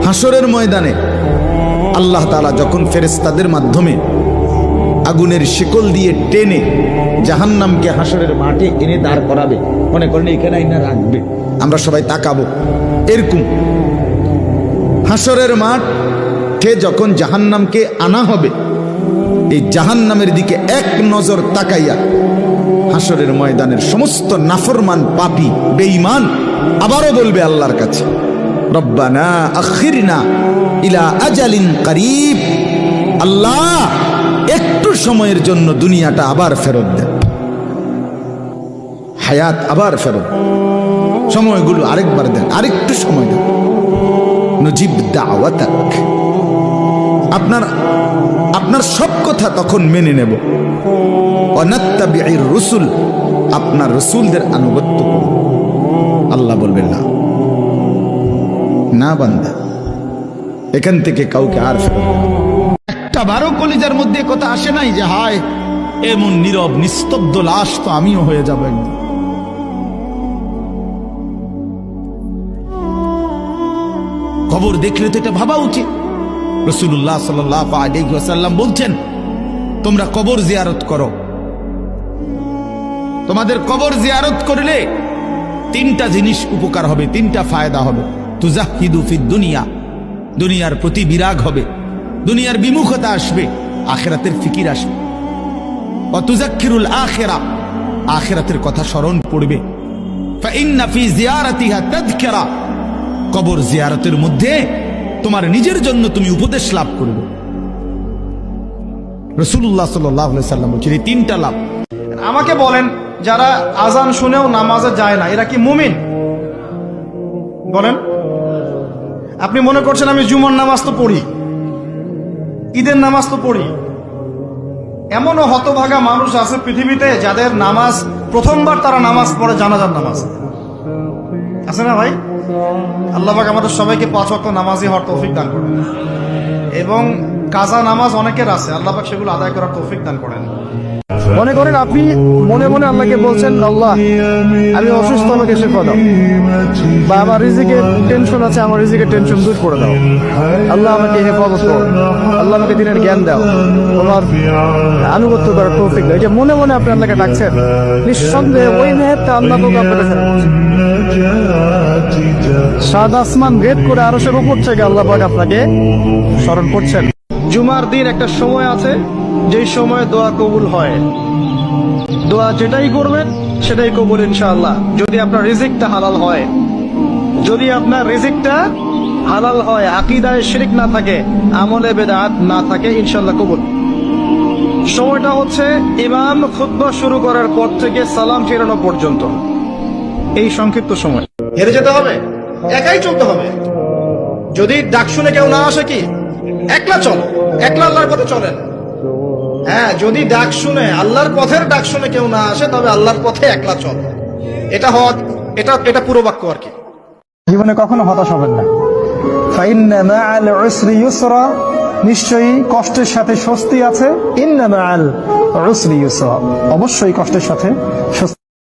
হাসরের ময়দানে আল্লাহ তাআলা যখন ফেরেশতাদের মাধ্যমে আগুনের শিকল দিয়ে টেনে জাহান্নামকে হাসরের মাঠে এনে দাঁড় করাবে, মনে করেন এখানে আইনা রাখবে, আমরা সবাই তাকাবো, এরকম হাসরের মাঠে যখন জাহান্নামকে আনা হবে, এই জাহান্নামের দিকে এক নজর তাকাইয়া হাসরের ময়দানের সমস্ত নাফরমান পাপী বেঈমান আবারও বলবে আল্লাহর কাছে, রব্বানা আখিরনা ইলা আজালিন করিব, আল্লাহ একটু সময়ের জন্য দুনিয়াটা আবার ফেরত দেন, হায়াত আবার ফেরত, সময়গুলো আরেকবার দেন, আরেকটু সময় দেন, নজিব দাওয়াতাক, আপনার সব কথা তখন মেনে নেব, অনাত্তাবিউর রসুল, আপনার রসুলদের আনুগত্য করব। আল্লাহ বলবেন না, না বান্দা, এখান থেকে কাউকে আর ফেরত দেব। একটা বারো কলিজার মধ্যে কথা আসে নাই যে হায় এমন নীরব নিস্তব্ধ লাশ তো আমিও হয়ে যাব একদিন। কবর দেখলে তো এটা ভাবা উচিত। রাসূলুল্লাহ সাল্লাল্লাহু আলাইহি ওয়াসাল্লাম বলছেন, তোমরা কবর জিয়ারত করো, তোমাদের কবর জিয়ারত করলে তিনটা জিনিস উপকার হবে, তিনটা ফায়দা হবে। তুজাহিদু ফিদ দুনিয়া, দুনিয়ার প্রতি বিরাগ হবে, দুনিয়ার বিমুখতা আসবে, আখিরাতের ফিকির আসবে। ওয়া তুযাক্কিরুল আখিরা, আখিরাতের কথা স্মরণ পড়বে। ফা ইন্না ফি জিয়ারাতিহা তাযকিরা, কবর জিয়ারতের মধ্যে তোমার নিজের জন্য তুমি উপদেশ লাভ করবে। রাসূলুল্লাহ সাল্লাল্লাহু আলাইহি ওয়াসাল্লাম বলেছেন এই তিনটা লাভ। আমাকে বলেন, যারা আজান শুনেও নামাজে যায় না এরা কি মুমিন? বলেন। আপনি মনে করছেন আমি জুমার নামাজ তো পড়ি, ঈদের নামাজ তো পড়ি। এমনও হতভাগা মানুষ আছে পৃথিবীতে যাদের নামাজ প্রথমবার তারা নামাজ পড়ে জানাজার নামাজ, আছে না ভাই? আল্লাহ পাক আমাদের সবাইকে 5 ওয়াক্ত নামাজি হওয়ার তৌফিক দান করেন, এবং কাজা নামাজ অনেকের আছে, আল্লাহ পাক সেগুলো আদায় করার তৌফিক দান করেন। মনে করেন আপনি মনে মনে আল্লাহকে বলছেন, আল্লাহ আমি অসুস্থ, আমাকে শিফা দাও, বা আমার রিজিকের টেনশন আছে, আমার রিজিকের টেনশন দূর করে দাও, আল্লাহ আমাকে হেফাজত করো, আল্লাহ আমাকে দিনের জ্ঞান দাও, তোমার আনুগত্য করার তৌফিক দাও। এটা মনে মনে আপনি আল্লাহকে ডাকছেন, নিঃসন্দেহে ওই মেহেরটা আল্লাহ আপনাকে সাত আসমান ভেদ করে আরশের উপর থেকে আল্লাহ পাক আপনাকে স্মরণ করছেন। জুমার দিন একটা সময় আছে যেই সময় দোয়া কবুল হয়, দোয়া যেটাই করবেন সেটাই কবুল ইনশাআল্লাহ, যদি আপনার রিজিকটা হালাল হয়, যদি আপনার রিজিকটা হালাল হয়, আকীদায় শিরক না থাকে, আমলে বেদাত না থাকে, ইনশাআল্লাহ কবুল। সময়টা হচ্ছে ইমাম খুতবা শুরু করার পর থেকে সালাম ফেরানো পর্যন্ত, এই সংক্ষিপ্ত সময়। হেরে যেতে হবে, একাই চলতে হবে। যদি ডাক শুনে কেউ না আসে, কি একলা চল, একলা আল্লাহর পথে চলেন। হ্যাঁ, যদি ডাক শুনে আল্লাহর পথের ডাক শুনে কেউ না আসে, তবে আল্লাহর পথে একলা চল। এটা পুরো বাক্য আর কি। জীবনে কখনো হতাশ হবেন না। ফাইন্না মাআল উসরি ইউসরা, নিশ্চয়ই কষ্টের সাথে স্বস্তি আছে। ইন্না মাআল উসরি ইউসরা, অবশ্যই কষ্টের সাথে স্বস্তি।